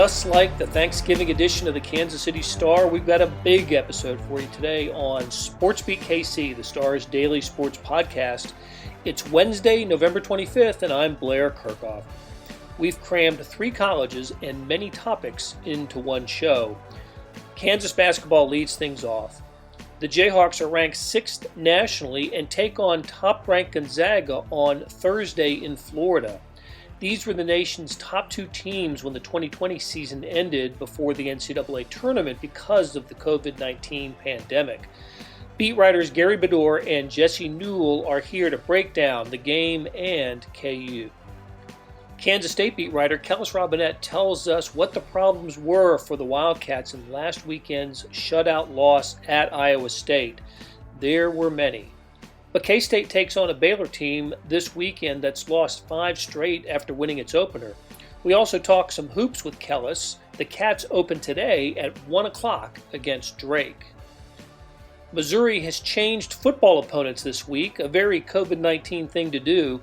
just like the Thanksgiving edition of the Kansas City Star, we've got a big episode for you today on SportsBeat KC, the Star's daily sports podcast. It's Wednesday, November 25th, and I'm Blair Kerkhoff. We've crammed 3 colleges and many topics into one show. Kansas basketball leads things off. The Jayhawks are ranked 6th nationally and take on top-ranked Gonzaga on Thursday in Florida. These were the nation's top 2 teams when the 2020 season ended before the NCAA tournament because of the COVID-19 pandemic. Beat writers Gary Bedore and Jesse Newell are here to break down the game and KU. Kansas State beat writer Kellis Robinett tells us what the problems were for the Wildcats in last weekend's shutout loss at Iowa State. There were many. But K-State takes on a Baylor team this weekend that's lost 5 straight after winning its opener. We also talk some hoops with Kellis. The Cats open today at 1 o'clock against Drake. Missouri has changed football opponents this week, a very COVID-19 thing to do.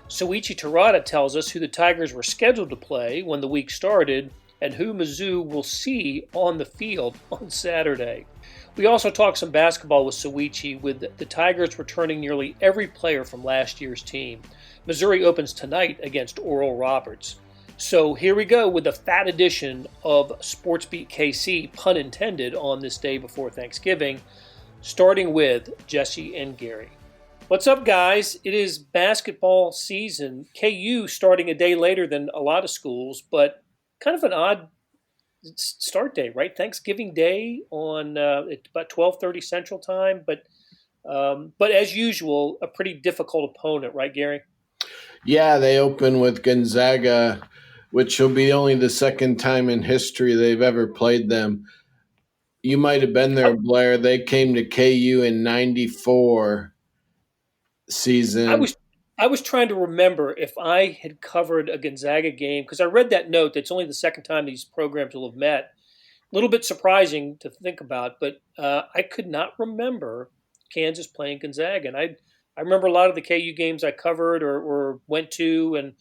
Souichi Terada tells us who the Tigers were scheduled to play when the week started and who Mizzou will see on the field on Saturday. We also talk some basketball with Souichi, with the Tigers returning nearly every player from last year's team. Missouri opens tonight against Oral Roberts. So here we go with a fat edition of SportsBeat KC, pun intended, on this day before Thanksgiving, starting with Jesse and Gary. What's up, guys? It is basketball season. KU starting a day later than a lot of schools, but kind of an odd start day, right? Thanksgiving Day on about 12:30 Central Time, but as usual, a pretty difficult opponent, right, Gary? Yeah, they open with Gonzaga, which will be only the second time in history they've ever played them. You might have been there, Blair. They came to KU in '94 season. I was trying to remember if I had covered a Gonzaga game, because I read that note that's only the second time these programs will have met. A little bit surprising to think about, but I could not remember Kansas playing Gonzaga. And I remember a lot of the KU games I covered or went to, and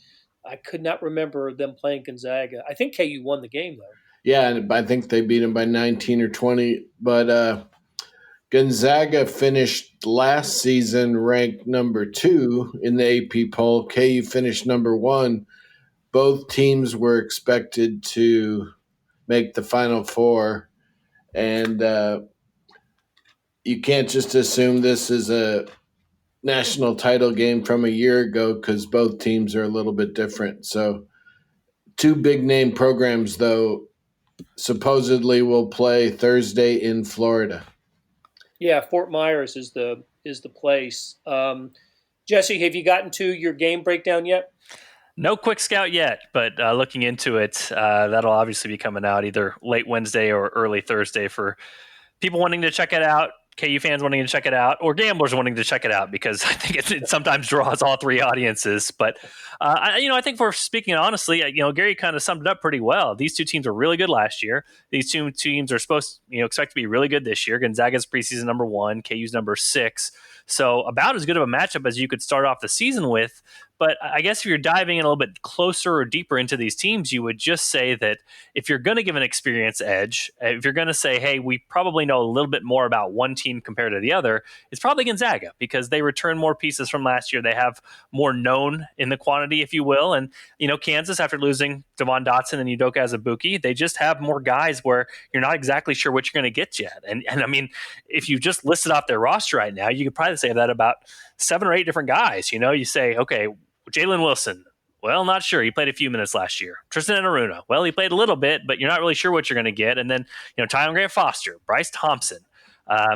I could not remember them playing Gonzaga. I think KU won the game, though. Yeah, and I think they beat them by 19 or 20. But Gonzaga finished last season ranked number 2 in the AP poll. KU finished number 1. Both teams were expected to make the Final Four. And you can't just assume this is a national title game from a year ago because both teams are a little bit different. So 2 big-name programs, though, supposedly will play Thursday in Florida. Yeah, Fort Myers is the place. Jesse, have you gotten to your game breakdown yet? No quick scout yet, but looking into it, that'll obviously be coming out either late Wednesday or early Thursday for people wanting to check it out, KU fans wanting to check it out, or gamblers wanting to check it out, because I think it sometimes draws all 3 audiences. But I think for speaking honestly, Gary kind of summed it up pretty well. These 2 teams were really good last year. These 2 teams are supposed to, expect to be really good this year. Gonzaga's preseason number 1, KU's number 6. So about as good of a matchup as you could start off the season with. But I guess if you're diving in a little bit closer or deeper into these teams, you would just say that if you're going to give an experience edge, if you're going to say, hey, we probably know a little bit more about one team compared to the other, it's probably Gonzaga, because they return more pieces from last year. They have more known in the quantity, if you will. And, Kansas, after losing Devon Dotson and Udoka Azubuike, they just have more guys where you're not exactly sure what you're going to get yet. And I mean, if you just listed off their roster right now, you could probably say that about 7 or 8 different guys. You say, okay, Jalen Wilson, well, not sure. He played a few minutes last year. Tristan Enaruna, well, he played a little bit, but you're not really sure what you're going to get. And then, Tyron Grant Foster, Bryce Thompson,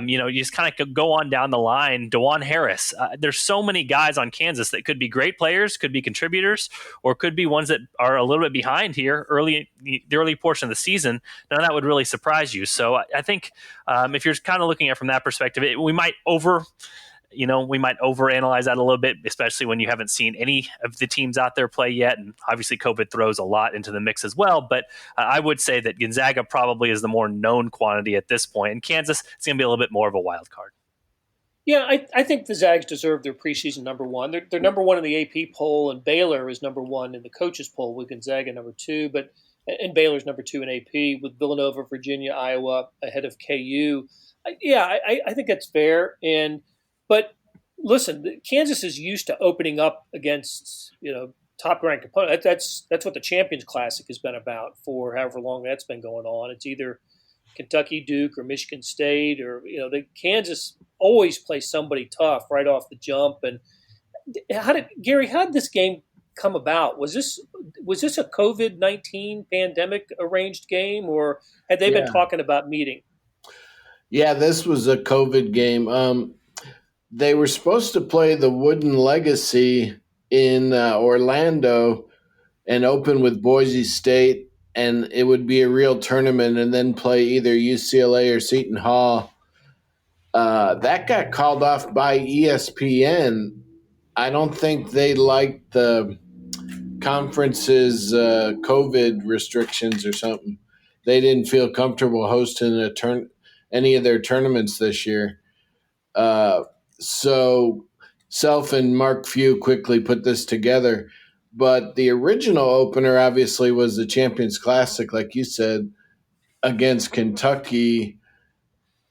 you just kind of go on down the line. DeJuan Harris. There's so many guys on Kansas that could be great players, could be contributors, or could be ones that are a little bit behind here the early portion of the season. None of that would really surprise you. So I think if you're kind of looking at it from that perspective, we might overanalyze that a little bit, especially when you haven't seen any of the teams out there play yet. And obviously COVID throws a lot into the mix as well. But I would say that Gonzaga probably is the more known quantity at this point. And Kansas, it's going to be a little bit more of a wild card. Yeah, I think the Zags deserve their preseason number 1. They're number 1 in the AP poll, and Baylor is number 1 in the coaches poll with Gonzaga number 2. But and Baylor's number 2 in AP with Villanova, Virginia, Iowa ahead of KU. I think that's fair. But listen, Kansas is used to opening up against top-ranked opponents. That's what the Champions Classic has been about for however long that's been going on. It's either Kentucky, Duke, or Michigan State, or the Kansas always plays somebody tough right off the jump. And how did this game come about? Was this a COVID-19 pandemic arranged game, or had they been talking about meeting? Yeah, this was a COVID game. They were supposed to play the Wooden Legacy in Orlando and open with Boise State, and it would be a real tournament, and then play either UCLA or Seton Hall. That got called off by ESPN. I don't think they liked the conference's COVID restrictions or something. They didn't feel comfortable hosting any of their tournaments this year. So Self and Mark Few quickly put this together. But the original opener obviously was the Champions Classic, like you said, against Kentucky,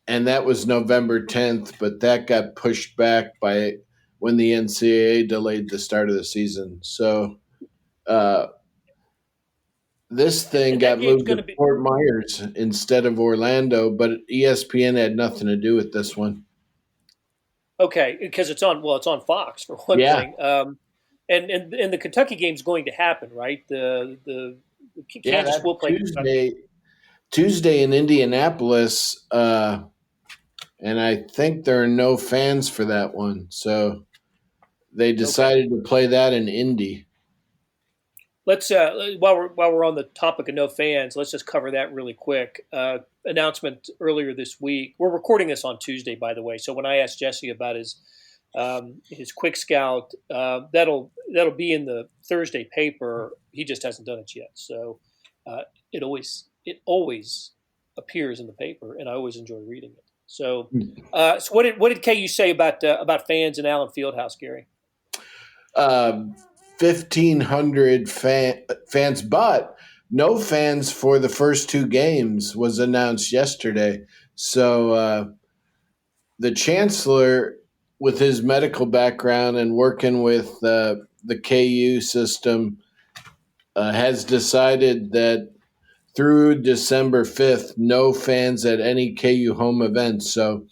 and that was November 10th, but that got pushed back by when the NCAA delayed the start of the season. So this thing got moved to Fort Myers instead of Orlando, but ESPN had nothing to do with this one. Okay, because it's on Fox for one thing. And the Kentucky game's going to happen, right? The Kansas will play Tuesday in Indianapolis, and I think there are no fans for that one, so they decided to play that in Indy. Let's while we're on the topic of no fans, let's just cover that really quick. Announcement earlier this week. We're recording this on Tuesday, by the way. So when I asked Jesse about his Quick Scout, that'll be in the Thursday paper. He just hasn't done it yet. So it always appears in the paper, and I always enjoy reading it. So so what did KU say about fans in Allen Fieldhouse, Gary? 1,500 fans, but no fans for the first two games was announced yesterday. So the chancellor, with his medical background and working with the KU system, has decided that through December 5th, no fans at any KU home events. So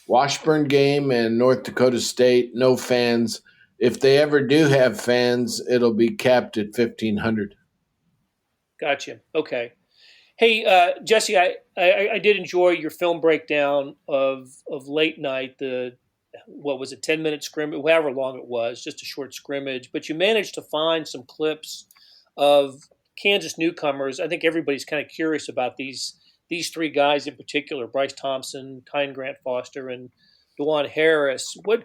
Washburn game and North Dakota State, no fans. If they ever do have fans, it'll be capped at 1,500. Gotcha. Okay. Hey, Jesse, I did enjoy your film breakdown of late night, what was it, 10-minute scrimmage, however long it was, just a short scrimmage. But you managed to find some clips of Kansas newcomers. I think everybody's kind of curious about these three guys in particular: Bryce Thompson, Kyle Grant Foster, and DeJuan Harris. What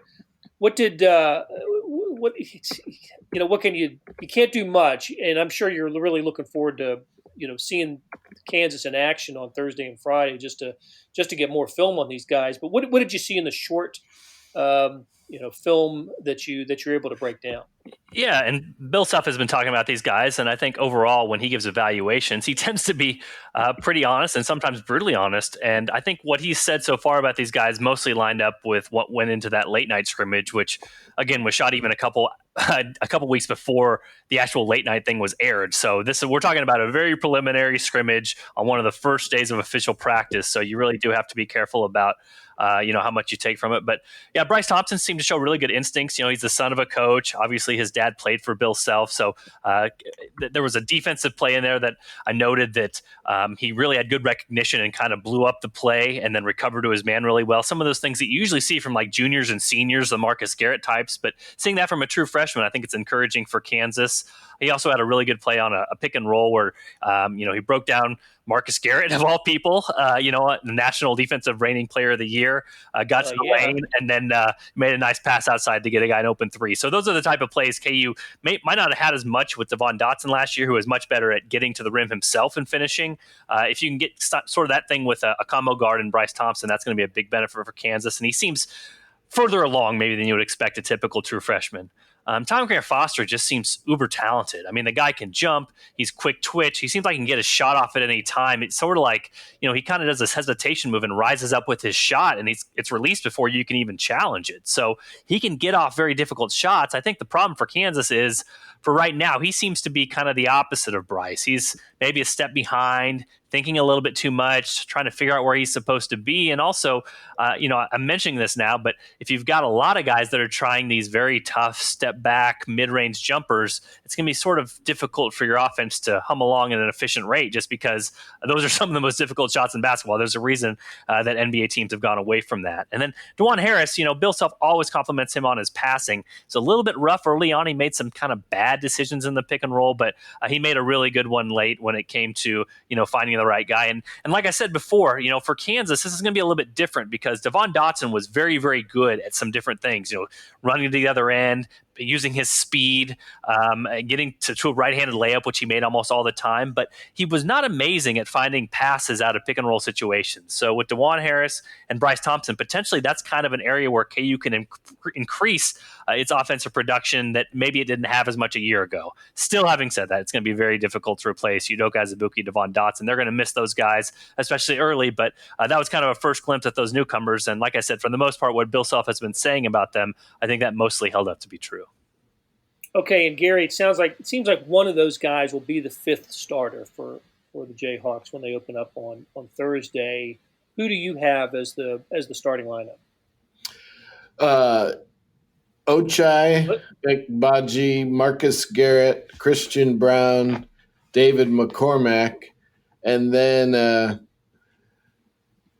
can you can't do much, and I'm sure you're really looking forward to seeing Kansas in action on Thursday and Friday just to get more film on these guys. But what did you see in the short film that you're able to break down? Yeah, and Bill Self has been talking about these guys, and I think overall when he gives evaluations, he tends to be pretty honest and sometimes brutally honest. And I think what he's said so far about these guys mostly lined up with what went into that late night scrimmage, which again was shot even a couple weeks before the actual late night thing was aired. So we're talking about a very preliminary scrimmage on one of the first days of official practice. So you really do have to be careful about how much you take from it. But yeah, Bryce Thompson seemed to show really good instincts. He's the son of a coach. Obviously, his dad played for Bill Self. So there was a defensive play in there that I noted that he really had good recognition and kind of blew up the play and then recovered to his man really well. Some of those things that you usually see from like juniors and seniors, the Marcus Garrett types, but seeing that from a true freshman, I think it's encouraging for Kansas. He also had a really good play on a pick and roll where, he broke down Marcus Garrett, of all people, the National Defensive Reigning Player of the Year, got to the lane and then made a nice pass outside to get a guy an open three. So those are the type of plays KU might not have had as much with Devon Dotson last year, who was much better at getting to the rim himself and finishing. If you can get sort of that thing with a combo guard and Bryce Thompson, that's going to be a big benefit for Kansas. And he seems further along maybe than you would expect a typical true freshman. Tom Grant Foster just seems uber talented. I mean, the guy can jump. He's quick twitch. He seems like he can get a shot off at any time. It's sort of like, he kind of does this hesitation move and rises up with his shot, and it's released before you can even challenge it. So he can get off very difficult shots. I think the problem for Kansas is, for right now, he seems to be kind of the opposite of Bryce. He's maybe a step behind, thinking a little bit too much, trying to figure out where he's supposed to be. And also, I'm mentioning this now, but if you've got a lot of guys that are trying these very tough step back, mid-range jumpers, it's going to be sort of difficult for your offense to hum along at an efficient rate, just because those are some of the most difficult shots in basketball. There's a reason that NBA teams have gone away from that. And then DeJuan Harris, Bill Self always compliments him on his passing. It's a little bit rough early on. He made some kind of bad decisions in the pick and roll, but he made a really good one late when it came to, finding the right guy. And like I said before, for Kansas, this is going to be a little bit different because Devon Dotson was very, very good at some different things, running to the other end, using his speed, getting to a right-handed layup, which he made almost all the time. But he was not amazing at finding passes out of pick-and-roll situations. So with DeJuan Harris and Bryce Thompson, potentially that's kind of an area where KU can increase its offensive production that maybe it didn't have as much a year ago. Still, having said that, it's going to be very difficult to replace Udoka Azubuike, Devon Dotson. They're going to miss those guys, especially early. But that was kind of a first glimpse at those newcomers. And like I said, for the most part, what Bill Self has been saying about them, I think that mostly held up to be true. Okay, and Gary, it seems like one of those guys will be the fifth starter for the Jayhawks when they open up on Thursday. Who do you have as the starting lineup? Ochai, Ekbaji, Marcus Garrett, Christian Brown, David McCormack, and then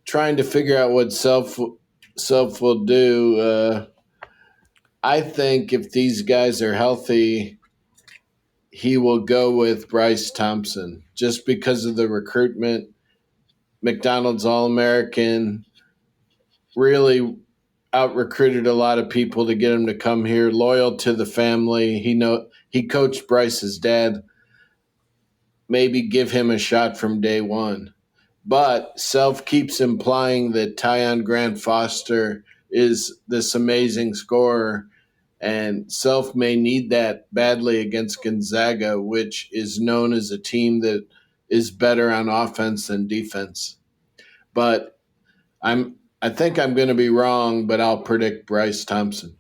trying to figure out what Self will do. I think if these guys are healthy, he will go with Bryce Thompson just because of the recruitment. McDonald's All-American, really out-recruited a lot of people to get him to come here, loyal to the family. He coached Bryce's dad. Maybe give him a shot from day one. But Self keeps implying that Tyon Grant Foster is this amazing scorer, and Self may need that badly against Gonzaga, which is known as a team that is better on offense than defense. But I think I'm going to be wrong, but I'll predict Bryce Thompson.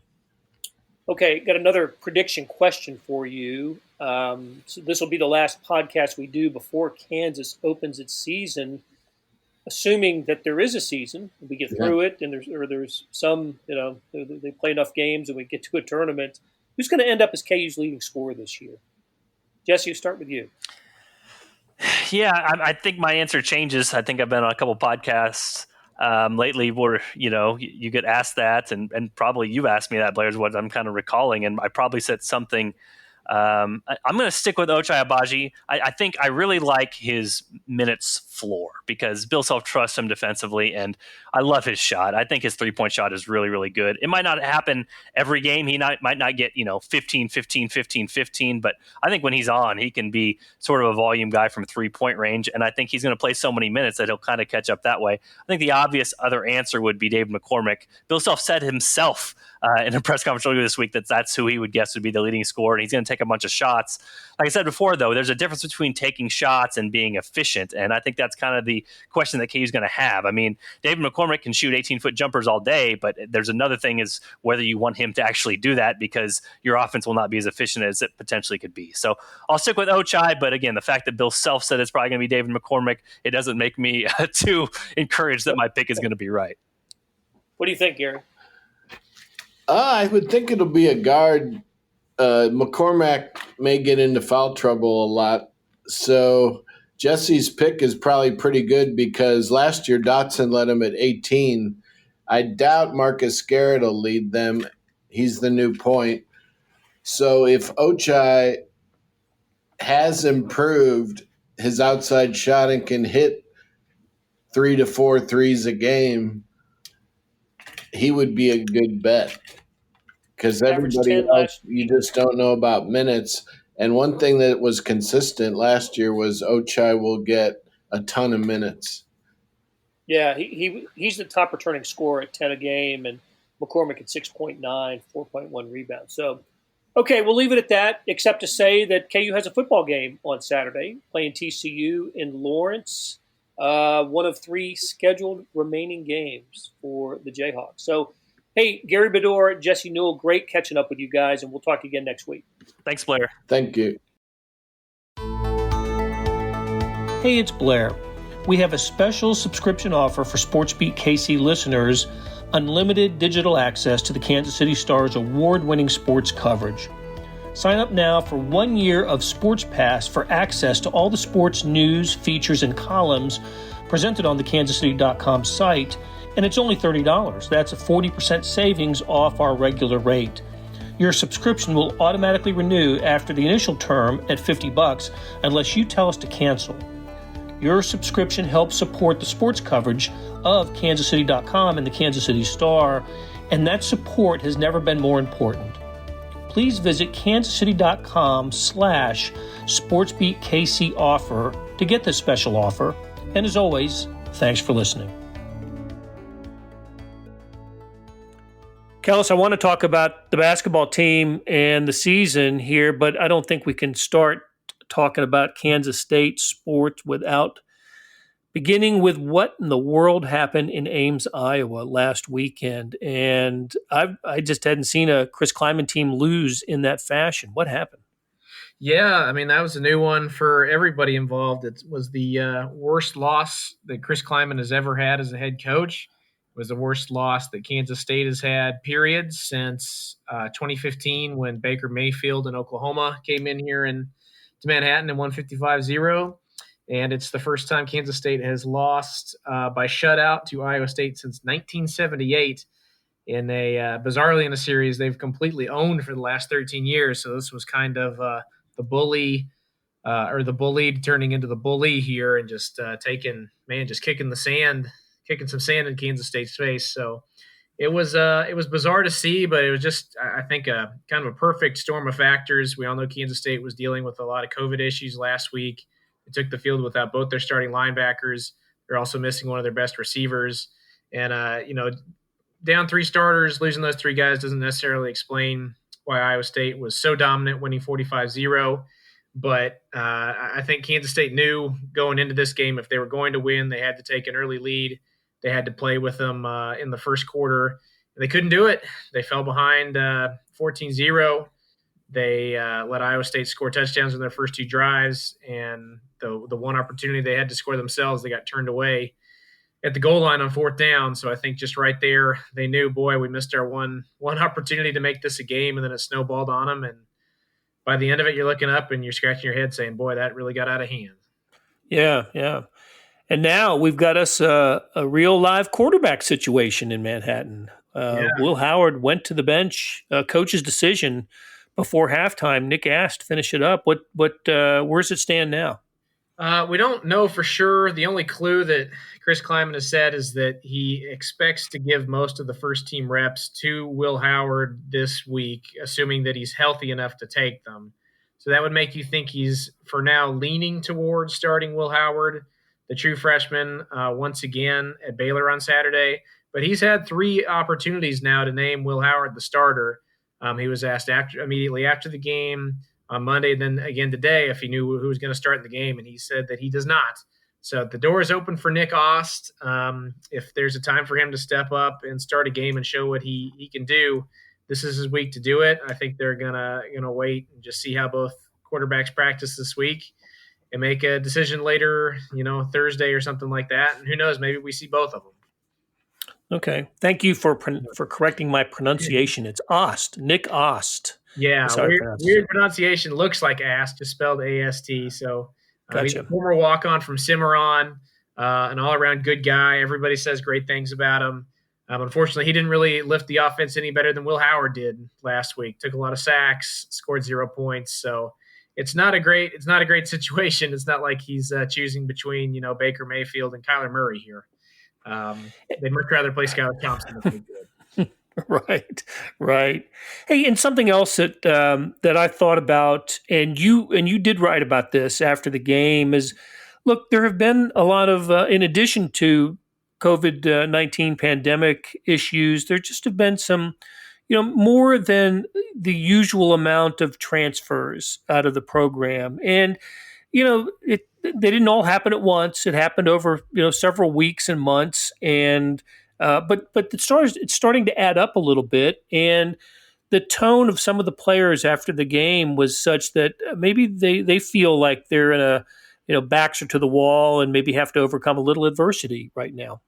Okay, got another prediction question for you. So this will be the last podcast we do before Kansas opens its season. Assuming that there is a season, we get through it, and there's some, they play enough games and we get to a tournament. Who's going to end up as KU's leading scorer this year? Jesse, start with you. Yeah, I think my answer changes. I think I've been on a couple podcasts lately where, you get asked that, and probably you asked me that, Blair, is what I'm kind of recalling, and I probably said something. I'm going to stick with Ochai Agbaji. I think I really like his minutes floor because Bill Self trusts him defensively, and I love his shot. I think his three-point shot is really, really good. It might not happen every game. He might not get 15, 15, 15, 15, but I think when he's on, he can be sort of a volume guy from three-point range, and I think he's going to play so many minutes that he'll kind of catch up that way. I think the obvious other answer would be David McCormack. Bill Self said himself in a press conference earlier this week that's who he would guess would be the leading scorer, and he's going to take a bunch of shots. Like I said before, though, there's a difference between taking shots and being efficient, and I think that's kind of the question that KU's going to have. I mean, David McCormack can shoot 18-foot jumpers all day, but there's another thing is whether you want him to actually do that because your offense will not be as efficient as it potentially could be. So I'll stick with Ochai, but again, the fact that Bill Self said it's probably going to be David McCormack, it doesn't make me too encouraged that my pick is going to be right. What do you think, Gary? I would think it'll be a guard. McCormack may get into foul trouble a lot. So Jesse's pick is probably pretty good because last year Dotson led him at 18. I doubt Marcus Garrett will lead them. He's the new point. So if Ochai has improved his outside shot and can hit 3 to 4 threes a game, he would be a good bet. Because everybody else, you just don't know about minutes. And one thing that was consistent last year was Ochai will get a ton of minutes. Yeah, he's the top returning scorer at 10 a game, and McCormack at 6.9, 4.1 rebounds. So Okay, we'll leave it at that, except to say that KU has a football game on Saturday, playing TCU in Lawrence. One of 3 scheduled remaining games for the Jayhawks. So, hey, Gary Bedore, Jesse Newell, great catching up with you guys, and we'll talk again next week. Thanks, Blair. Thank you. Hey, it's Blair. We have a special subscription offer for SportsBeat KC listeners, unlimited digital access to the Kansas City Star's award-winning sports coverage. Sign up now for 1 year of Sports Pass for access to all the sports news, features, and columns presented on the kansascity.com site, and it's only $30. That's a 40% savings off our regular rate. Your subscription will automatically renew after the initial term at $50 unless you tell us to cancel. Your subscription helps support the sports coverage of kansascity.com and the Kansas City Star, and that support has never been more important. Please visit kansascity.com/SportsBeatKC offer to get this special offer. And as always, thanks for listening. Kellis, I want to talk about the basketball team and the season here, but I don't think we can start talking about Kansas State sports without beginning with what in the world happened in Ames, Iowa last weekend. And I just hadn't seen a Chris Kleiman team lose in that fashion. What happened? Yeah, I mean, that was a new one for everybody involved. It was the worst loss that Chris Kleiman has ever had as a head coach. It was the worst loss that Kansas State has had, period, since 2015 when Baker Mayfield in Oklahoma came in here to Manhattan and won 55-0. And it's the first time Kansas State has lost by shutout to Iowa State since 1978 bizarrely in a series they've completely owned for the last 13 years. So this was kind of the bully or the bullied turning into the bully here and just kicking some sand in Kansas State's face. So it was bizarre to see, but it was just, I think, a kind of a perfect storm of factors. We all know Kansas State was dealing with a lot of COVID issues last week. They took the field without both their starting linebackers. They're also missing one of their best receivers. And, down 3 starters, losing those 3 guys doesn't necessarily explain why Iowa State was so dominant, winning 45-0. But I think Kansas State knew going into this game if they were going to win, they had to take an early lead. They had to play with them in the first quarter. They couldn't do it. They fell behind 14-0. They let Iowa State score touchdowns in their first 2 drives, and the one opportunity they had to score themselves, they got turned away at the goal line on 4th down. So I think just right there, they knew, boy, we missed our one opportunity to make this a game, and then it snowballed on them. And by the end of it, you're looking up and you're scratching your head saying, boy, that really got out of hand. Yeah. And now we've got us a real live quarterback situation in Manhattan. Will Howard went to the bench, coach's decision before halftime. Nick asked, finish it up. Where's it stand now? We don't know for sure. The only clue that Chris Kleiman has said is that he expects to give most of the first team reps to Will Howard this week, assuming that he's healthy enough to take them. So that would make you think he's, for now, leaning towards starting Will Howard, the true freshman, once again at Baylor on Saturday. But he's had 3 opportunities now to name Will Howard the starter. He was asked immediately after the game on Monday, and then again today if he knew who was going to start in the game, and he said that he does not. So the door is open for Nick Ost. If there's a time for him to step up and start a game and show what he can do, this is his week to do it. I think they're gonna wait and just see how both quarterbacks practice this week and make a decision later, Thursday or something like that. And who knows, maybe we see both of them. Okay. Thank you for correcting my pronunciation. It's Ost, Nick Ost. Yeah, weird pronunciation. Looks like Ast, just spelled A-S-T. So he's a former walk-on from Cimarron, an all-around good guy. Everybody says great things about him. Unfortunately, he didn't really lift the offense any better than Will Howard did last week. Took a lot of sacks, scored 0 points. So it's not a great situation. It's not like he's choosing between Baker Mayfield and Kyler Murray here. They'd much rather play Skylar Thompson if they could. Right. Hey, and something else that I thought about, and you did write about this after the game, is look, there have been a lot of, in addition to COVID-19 pandemic issues, there just have been some, more than the usual amount of transfers out of the program. And, they didn't all happen at once. It happened over, several weeks and months. And, but it's starting to add up a little bit. And the tone of some of the players after the game was such that maybe they feel like they're in a, backs are to the wall and maybe have to overcome a little adversity right now.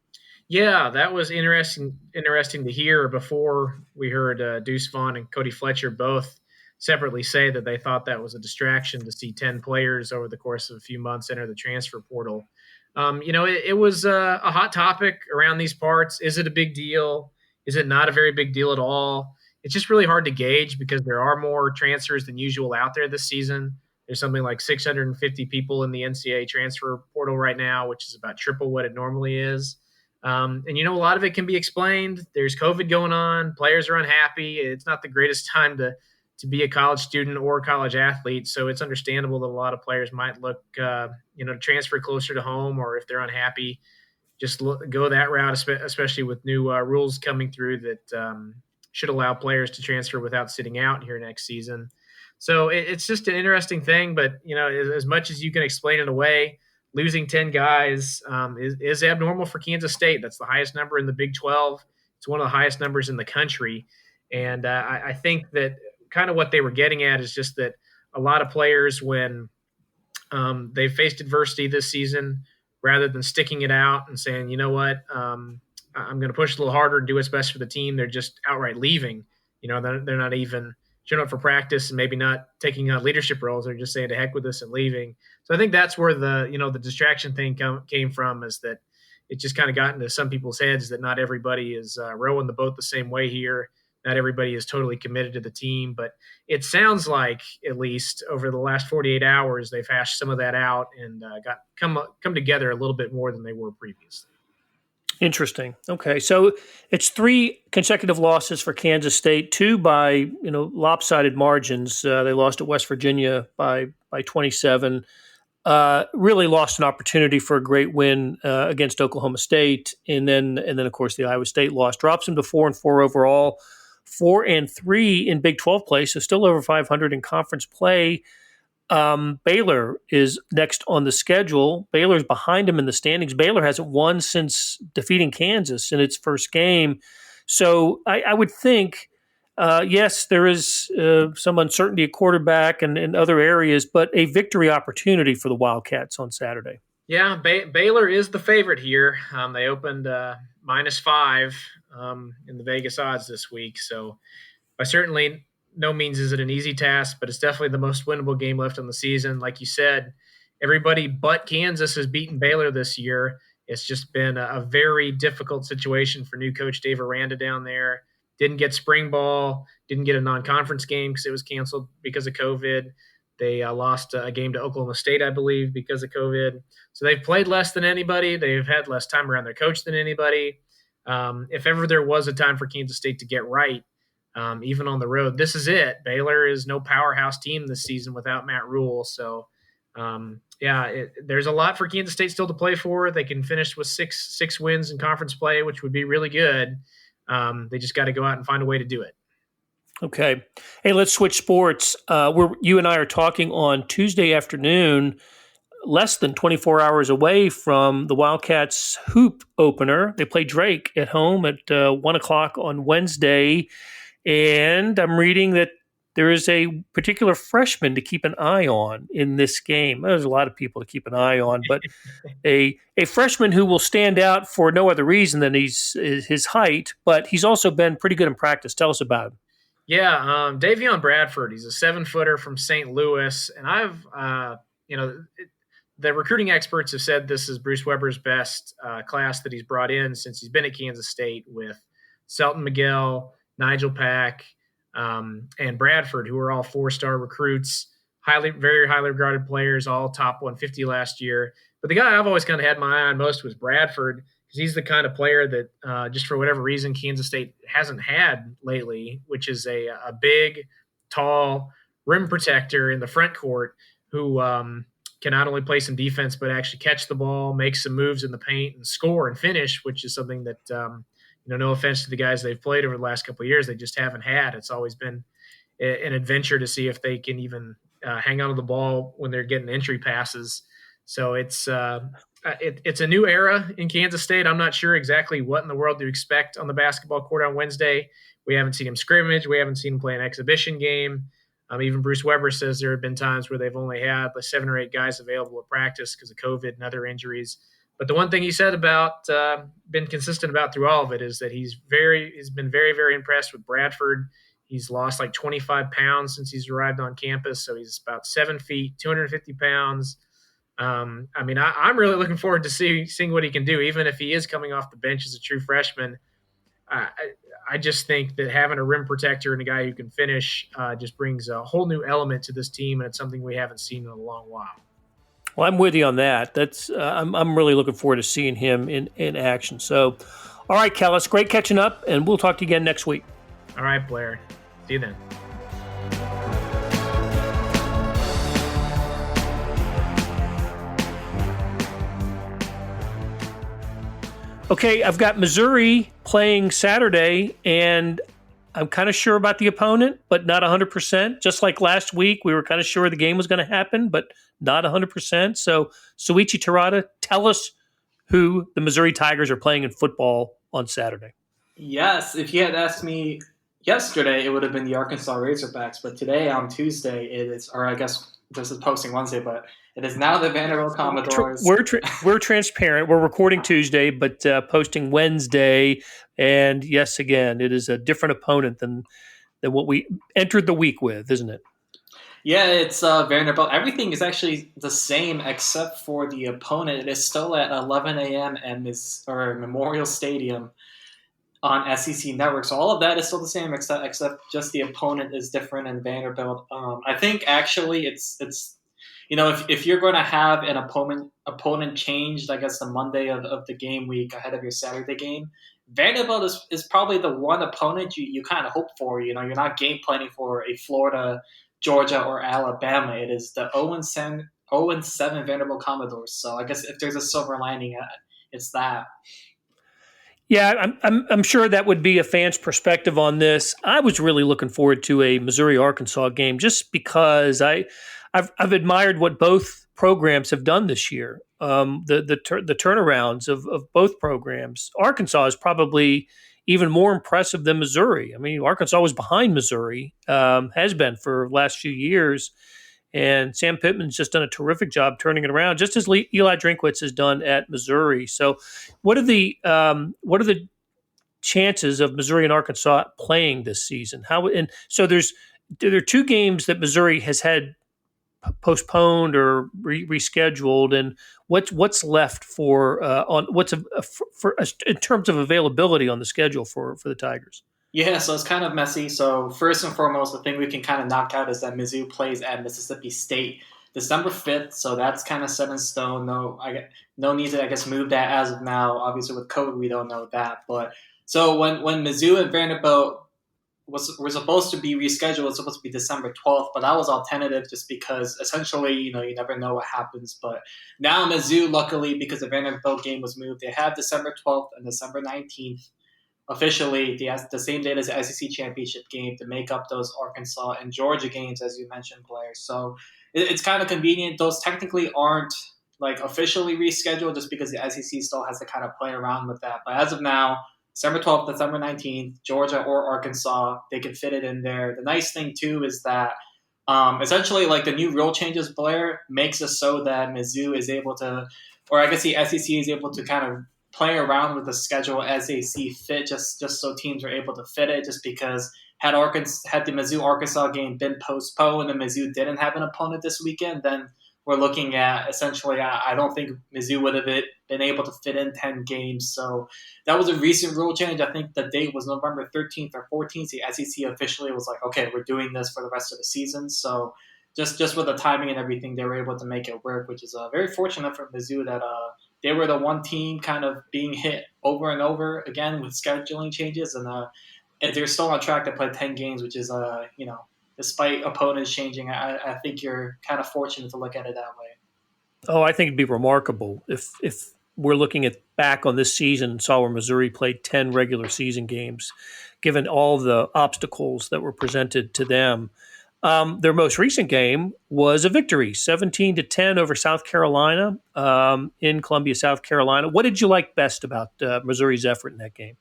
Yeah, that was interesting to hear. Before we heard Deuce Vaughn and Cody Fletcher both separately say that they thought that was a distraction to see 10 players over the course of a few months enter the transfer portal. It was a hot topic around these parts. Is it a big deal? Is it not a very big deal at all? It's just really hard to gauge because there are more transfers than usual out there this season. There's something like 650 people in the NCAA transfer portal right now, which is about triple what it normally is. And a lot of it can be explained. There's COVID going on. Players are unhappy. It's not the greatest time to be a college student or a college athlete. So it's understandable that a lot of players might look, to transfer closer to home, or if they're unhappy, just go that route, especially with new rules coming through that should allow players to transfer without sitting out here next season. So it's just an interesting thing. But, as much as you can explain it away, losing 10 guys is abnormal for Kansas State. That's the highest number in the Big 12. It's one of the highest numbers in the country. And I think that kind of what they were getting at is just that a lot of players, when they faced adversity this season, rather than sticking it out and saying, you know what, I'm going to push a little harder and do what's best for the team, they're just outright leaving. They're not even showing up for practice and maybe not taking on leadership roles. They're just saying to heck with this and leaving. So I think that's where the distraction thing came from, is that it just kind of got into some people's heads that not everybody is rowing the boat the same way here. Not everybody is totally committed to the team, but it sounds like, at least over the last 48 hours, they've hashed some of that out and come together a little bit more than they were previously. Interesting. Okay, so it's 3 consecutive losses for Kansas State, 2 by lopsided margins. They lost at West Virginia by 27. Really lost an opportunity for a great win against Oklahoma State, and then of course the Iowa State loss drops them to 4-4 overall, 4-3 in Big 12 play, so still over 500 in conference play. Baylor is next on the schedule. Baylor's behind them in the standings. Baylor hasn't won since defeating Kansas in its first game. So I would think, yes, there is some uncertainty at quarterback and other areas, but a victory opportunity for the Wildcats on Saturday. Yeah, Baylor is the favorite here. They opened -5 in the Vegas odds this week. So by certainly no means is it an easy task, but it's definitely the most winnable game left on the season. Like you said, everybody but Kansas has beaten Baylor this year. It's just been a very difficult situation for new coach Dave Aranda down there. Didn't get spring ball, didn't get a non-conference game because it was canceled because of COVID. They lost a game to Oklahoma State, I believe, because of COVID. So they've played less than anybody. They've had less time around their coach than anybody. If ever there was a time for Kansas State to get right, even on the road, this is it. Baylor is no powerhouse team this season without Matt Rule. So, there's a lot for Kansas State still to play for. They can finish with six wins in conference play, which would be really good. They just got to go out and find a way to do it. Okay. Hey, let's switch sports. You and I are talking on Tuesday afternoon, less than 24 hours away from the Wildcats hoop opener. They play Drake at home at 1 o'clock on Wednesday. And I'm reading that there is a particular freshman to keep an eye on in this game. There's a lot of people to keep an eye on, but a freshman who will stand out for no other reason than his height, but he's also been pretty good in practice. Tell us about him. Yeah, Davion Bradford. He's a 7-footer from St. Louis, and I've the recruiting experts have said this is Bruce Weber's best class that he's brought in since he's been at Kansas State, with Selton Miguel, Nigel Pack, and Bradford, who are all 4-star recruits, very highly regarded players, all top 150 last year. But the guy I've always kind of had my eye on most was Bradford, because he's the kind of player that just for whatever reason Kansas State hasn't had lately, which is a big, tall rim protector in the front court who can not only play some defense but actually catch the ball, make some moves in the paint, and score and finish, which is something that no offense to the guys they've played over the last couple of years, they just haven't had. It's always been an adventure to see if they can even hang on to the ball when they're getting entry passes. So it's a new era in Kansas State. I'm not sure exactly what in the world to expect on the basketball court on Wednesday. We haven't seen him scrimmage. We haven't seen him play an exhibition game. Even Bruce Weber says there have been times where they've only had 7 or 8 guys available at practice because of COVID and other injuries. But the one thing he said about, been consistent about through all of it, is that he's been very, very impressed with Bradford. He's lost 25 pounds since he's arrived on campus. So he's about 7 feet, 250 pounds. I'm really looking forward to seeing what he can do, even if he is coming off the bench as a true freshman. I just think that having a rim protector and a guy who can finish just brings a whole new element to this team, and it's something we haven't seen in a long while. Well, I'm with you on that. That's I'm really looking forward to seeing him in action. So, all right, Kellis, great catching up, and we'll talk to you again next week. All right, Blair. See you then. Okay, I've got Missouri playing Saturday, and I'm kind of sure about the opponent, but not 100%. Just like last week, we were kind of sure the game was going to happen, but not 100%. So, Souichi Terada, tell us who the Missouri Tigers are playing in football on Saturday. Yes, if you had asked me yesterday, it would have been the Arkansas Razorbacks, but today on Tuesday, it is, or I guess this is posting Wednesday, but it is now the Vanderbilt Commodores. We're transparent. We're recording Tuesday, but posting Wednesday. And yes, again, it is a different opponent than what we entered the week with, isn't it? Yeah, it's Vanderbilt. Everything is actually the same except for the opponent. It is still at 11 a.m. at Memorial Stadium on SEC Network. So all of that is still the same except just the opponent is different in Vanderbilt. I think actually it's if you're going to have an opponent changed, I guess the Monday of the game week ahead of your Saturday game, Vanderbilt is probably the one opponent you kind of hope for. You're not game planning for a Florida, Georgia, or Alabama. It is the 0-7 Vanderbilt Commodores. So I guess if there's a silver lining, it's that. Yeah, I'm sure that would be a fan's perspective on this. I was really looking forward to a Missouri-Arkansas game just because I've admired what both programs have done this year. The turnarounds of both programs. Arkansas is probably even more impressive than Missouri. I mean, Arkansas was behind Missouri, has been for the last few years. And Sam Pittman's just done a terrific job turning it around, just as Eli Drinkwitz has done at Missouri. So, what are the chances of Missouri and Arkansas playing this season? There are 2 games that Missouri has had postponed or rescheduled, and what's left for in terms of availability on the schedule for the Tigers? Yeah, so it's kind of messy. So first and foremost, the thing we can kind of knock out is that Mizzou plays at Mississippi State December 5th. So that's kind of set in stone. No need to, I guess, move that as of now. Obviously, with COVID, we don't know that. But so when Mizzou and Vanderbilt were supposed to be rescheduled, it was supposed to be December 12th, but that was all tentative just because essentially, you never know what happens. But now Mizzou, luckily, because the Vanderbilt game was moved, they have December 12th and December 19th. Officially, the same date as the SEC championship game to make up those Arkansas and Georgia games, as you mentioned, Blair. So it's kind of convenient. Those technically aren't officially rescheduled just because the SEC still has to kind of play around with that. But as of now, December 12th, December 19th, Georgia or Arkansas, they can fit it in there. The nice thing, too, is that essentially the new rule changes, Blair, makes it so that Mizzou is able to, or I guess the SEC is able to kind of play around with the schedule as they see fit, just so teams are able to fit it. Just because had the Mizzou-Arkansas game been postponed and Mizzou didn't have an opponent this weekend, then we're looking at essentially, I don't think Mizzou would have been able to fit in 10 games. So that was a recent rule change. I think the date was November 13th or 14th. The SEC officially was like, okay, we're doing this for the rest of the season. So just with the timing and everything, they were able to make it work, which is very fortunate for Mizzou that they were the one team kind of being hit over and over again with scheduling changes, and they're still on track to play 10 games, which is, despite opponents changing, I think you're kind of fortunate to look at it that way. Oh, I think it'd be remarkable if we're looking at back on this season, saw where Missouri played 10 regular season games, given all the obstacles that were presented to them. Their most recent game was a victory, 17-10 over South Carolina in Columbia, South Carolina. What did you like best about Missouri's effort in that game?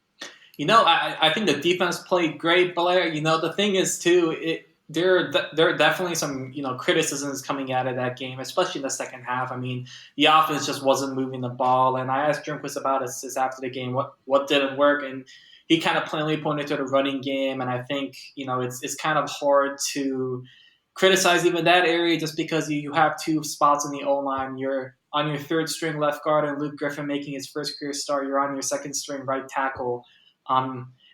I think the defense played great, Blair. The thing is, too, there are definitely some, criticisms coming out of that game, especially in the second half. I mean, the offense just wasn't moving the ball. And I asked Drinkwitz about it just after the game, what didn't work. And he kind of plainly pointed to the running game. And I think, it's kind of hard to criticize even that area just because you have two spots in the O-line. You're on your third string left guard and Luke Griffin making his first career start. You're on your second string right tackle.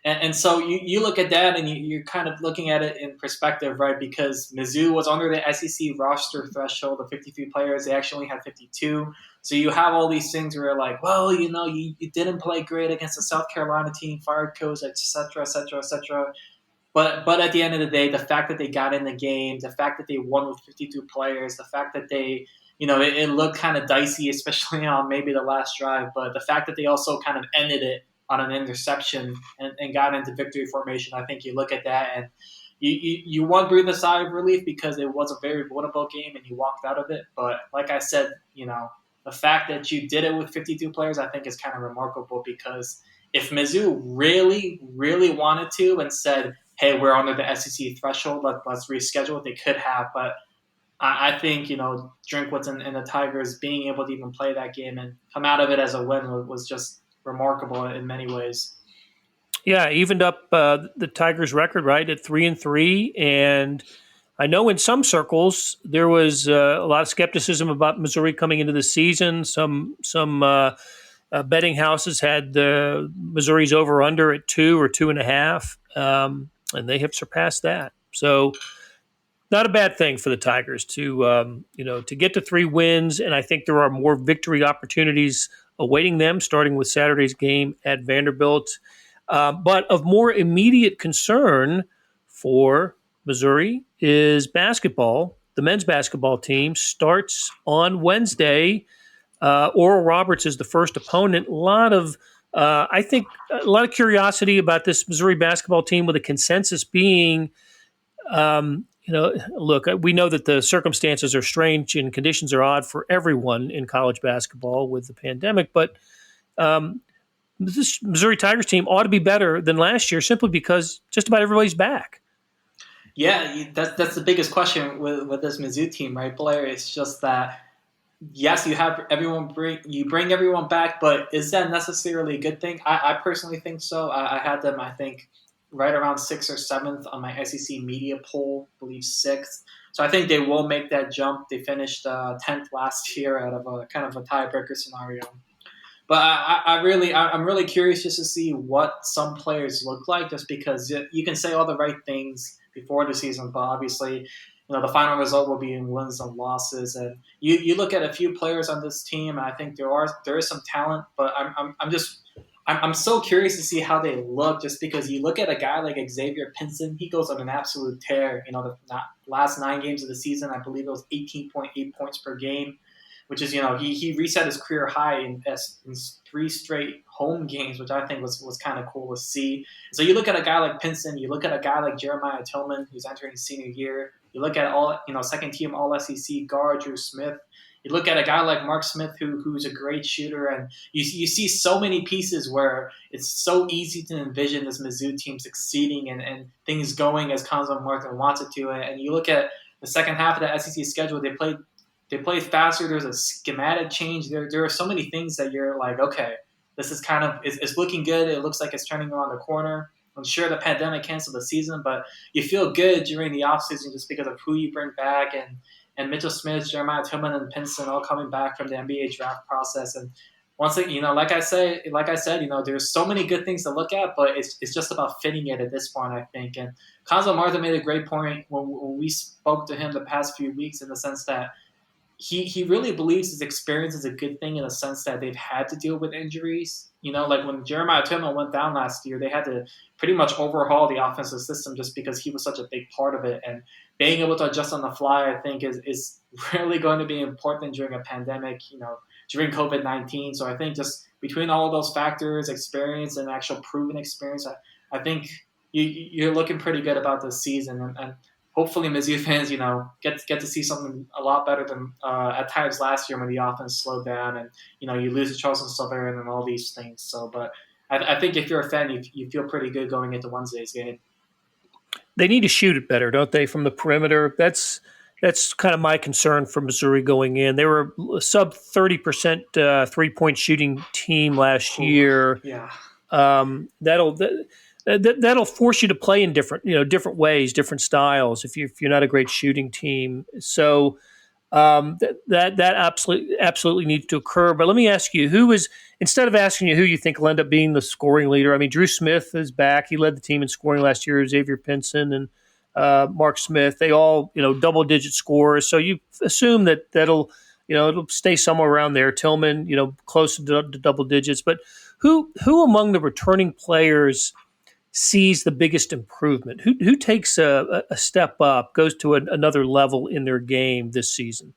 And so you look at that and you're kind of looking at it in perspective, right? Because Mizzou was under the SEC roster threshold of 53 players. They actually only had 52. So you have all these things where you're like, well, you didn't play great against the South Carolina team, fired coach, et cetera, et cetera, et cetera. But at the end of the day, the fact that they got in the game, the fact that they won with 52 players, the fact that they, it looked kind of dicey, especially on maybe the last drive. But the fact that they also kind of ended it on an interception and got into victory formation, I think you look at that and you want to breathe a sigh of relief because it was a very winnable game and you walked out of it. But like I said, the fact that you did it with 52 players, I think is kind of remarkable because if Mizzou really, really wanted to and said, hey, we're under the SEC threshold, let's reschedule it, they could have. But I think, Drinkwitz and the Tigers being able to even play that game and come out of it as a win was just remarkable in many ways. Yeah, evened up the Tigers' record, right, at 3-3. And I know in some circles there was a lot of skepticism about Missouri coming into the season. Some betting houses had Missouri's over/under at 2 or 2.5, and they have surpassed that. So not a bad thing for the Tigers to get to 3 wins, and I think there are more victory opportunities awaiting them, starting with Saturday's game at Vanderbilt. But of more immediate concern for Missouri is basketball. The men's basketball team starts on Wednesday. Oral Roberts is the first opponent. A lot of curiosity about this Missouri basketball team, with a consensus being, look, we know that the circumstances are strange and conditions are odd for everyone in college basketball with the pandemic, but this Missouri Tigers team ought to be better than last year simply because just about everybody's back. Yeah, that's the biggest question with this Mizzou team, right, Blair? It's just that, yes, you have everyone bring everyone back, but is that necessarily a good thing? I personally think so. I had them, I think, right around 6th or 7th on my SEC media poll, I believe 6th. So I think they will make that jump. They finished 10th last year out of a kind of a tiebreaker scenario. But I'm really curious just to see what some players look like, just because you can say all the right things before the season, but obviously, the final result will be in wins and losses. And you look at a few players on this team, and I think there is some talent, but I'm so curious to see how they look, just because you look at a guy like Xavier Pinson, he goes on an absolute tear. The last 9 games of the season, I believe it was 18.8 points per game, which is, he reset his career high in 3 straight home games, which I think was kind of cool to see. So you look at a guy like Pinson, you look at a guy like Jeremiah Tillman, who's entering his senior year. You look at second team All SEC guard Drew Smith. You look at a guy like Mark Smith, who's a great shooter, and you see so many pieces where it's so easy to envision this Mizzou team succeeding and things going as Cuonzo Martin wants it to. And you look at the second half of the SEC schedule, they played faster. There's a schematic change. There are so many things that you're like, okay, this is kind of it's looking good. It looks like it's turning around the corner. I'm sure the pandemic canceled the season, but you feel good during the offseason just because of who you bring back and Mitchell Smith, Jeremiah Tillman, and Pinson all coming back from the NBA draft process. And once again, like I said, there's so many good things to look at, but it's just about fitting it at this point, I think. And Cuonzo Martin made a great point when we spoke to him the past few weeks, in the sense that he really believes his experience is a good thing, in the sense that they've had to deal with injuries. Like when Jeremiah Tillman went down last year, they had to pretty much overhaul the offensive system just because he was such a big part of it. And being able to adjust on the fly, I think, is really going to be important during a pandemic. during COVID-19. So I think just between all of those factors, experience and actual proven experience, I think you're looking pretty good about this season. And hopefully Mizzou fans, get to see something a lot better than at times last year when the offense slowed down and, you lose to Charleston Southern and all these things. So, but I think if you're a fan, you feel pretty good going into Wednesday's game. They need to shoot it better, don't they, from the perimeter? That's kind of my concern for Missouri going in. They were a sub 30% 3-point shooting team last year. Yeah. That'll force you to play in different ways, different styles. If you're not a great shooting team, so that absolutely needs to occur. But let me ask you, instead of asking you who you think will end up being the scoring leader, I mean, Drew Smith is back. He led the team in scoring last year. Xavier Pinson and Mark Smith, they all double-digit scorers. So you assume that'll it'll stay somewhere around there. Tillman, close to double digits. But who among the returning players sees the biggest improvement? Who takes a step up, goes to another level in their game this season?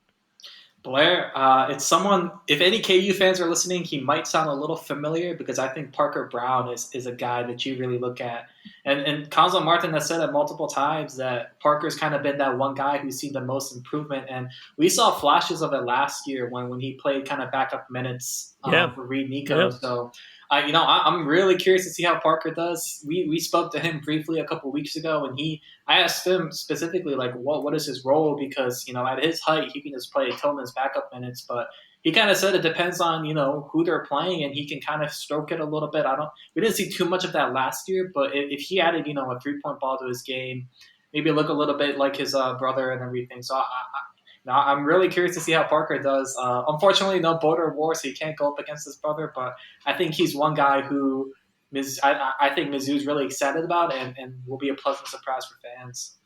Blair, it's someone, if any KU fans are listening, he might sound a little familiar because I think Parker Brown is a guy that you really look at. And Conzo Martin has said it multiple times that Parker's kind of been that one guy who's seen the most improvement. And we saw flashes of it last year when he played kind of backup minutes for Reed Nico. Yeah. So, I'm really curious to see how Parker does. We spoke to him briefly a couple weeks ago, and I asked him specifically, like, what is his role? Because, at his height, he can just play Tillman's backup minutes. But he kind of said it depends on, who they're playing, and he can kind of stroke it a little bit. We didn't see too much of that last year, but if he added, a 3-point ball to his game, maybe look a little bit like his brother and everything. So I'm really curious to see how Parker does. Unfortunately, no Bedore war, so he can't go up against his brother. But I think he's one guy who I think Mizzou's really excited about and will be a pleasant surprise for fans.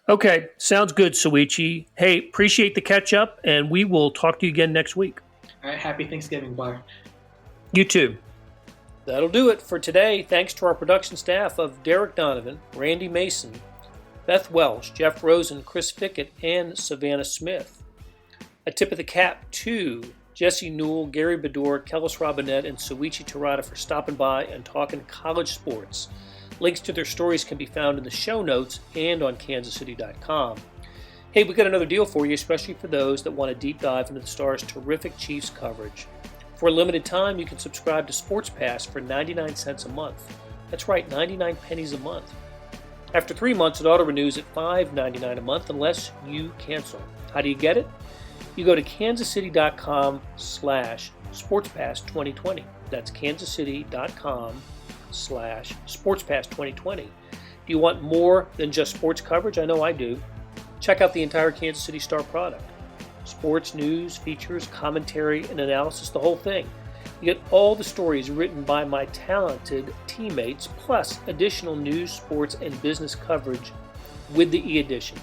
Okay, sounds good, Souichi. Hey, appreciate the catch-up, and we will talk to you again next week. All right, happy Thanksgiving, Blair. You too. That'll do it for today. Thanks to our production staff of Derek Donovan, Randy Mason, Beth Welsh, Jeff Rosen, Chris Fickett, and Savannah Smith. A tip of the cap to Jesse Newell, Gary Bedore, Kellis Robinett, and Souichi Terada for stopping by and talking college sports. Links to their stories can be found in the show notes and on kansascity.com. Hey, we got another deal for you, especially for those that want to deep dive into the Stars' terrific Chiefs coverage. For a limited time, you can subscribe to Sports Pass for 99 cents a month. That's right, 99 pennies a month. After 3 months, it auto-renews at $5.99 a month unless you cancel. How do you get it? You go to kansascity.com/SportsPass2020. That's kansascity.com/SportsPass2020. Do you want more than just sports coverage? I know I do. Check out the entire Kansas City Star product. Sports, news, features, commentary, and analysis, the whole thing. You get all the stories written by my talented teammates, plus additional news, sports, and business coverage with the e-edition.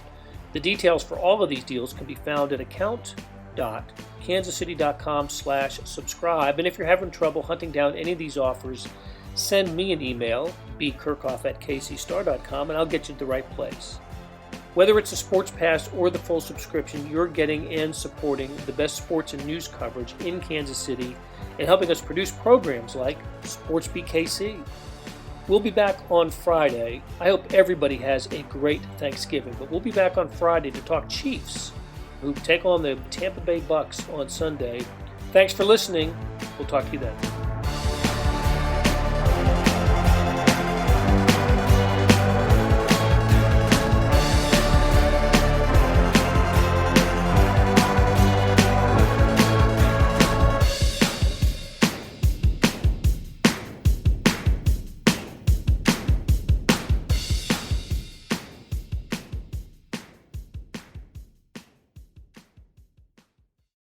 The details for all of these deals can be found at account.kansascity.com/subscribe. And if you're having trouble hunting down any of these offers, send me an email, bkerkhoff@kcstar.com, and I'll get you to the right place. Whether it's a sports pass or the full subscription, you're getting and supporting the best sports and news coverage in Kansas City and helping us produce programs like SportsBeat KC. We'll be back on Friday. I hope everybody has a great Thanksgiving, but we'll be back on Friday to talk Chiefs, who take on the Tampa Bay Bucks on Sunday. Thanks for listening. We'll talk to you then.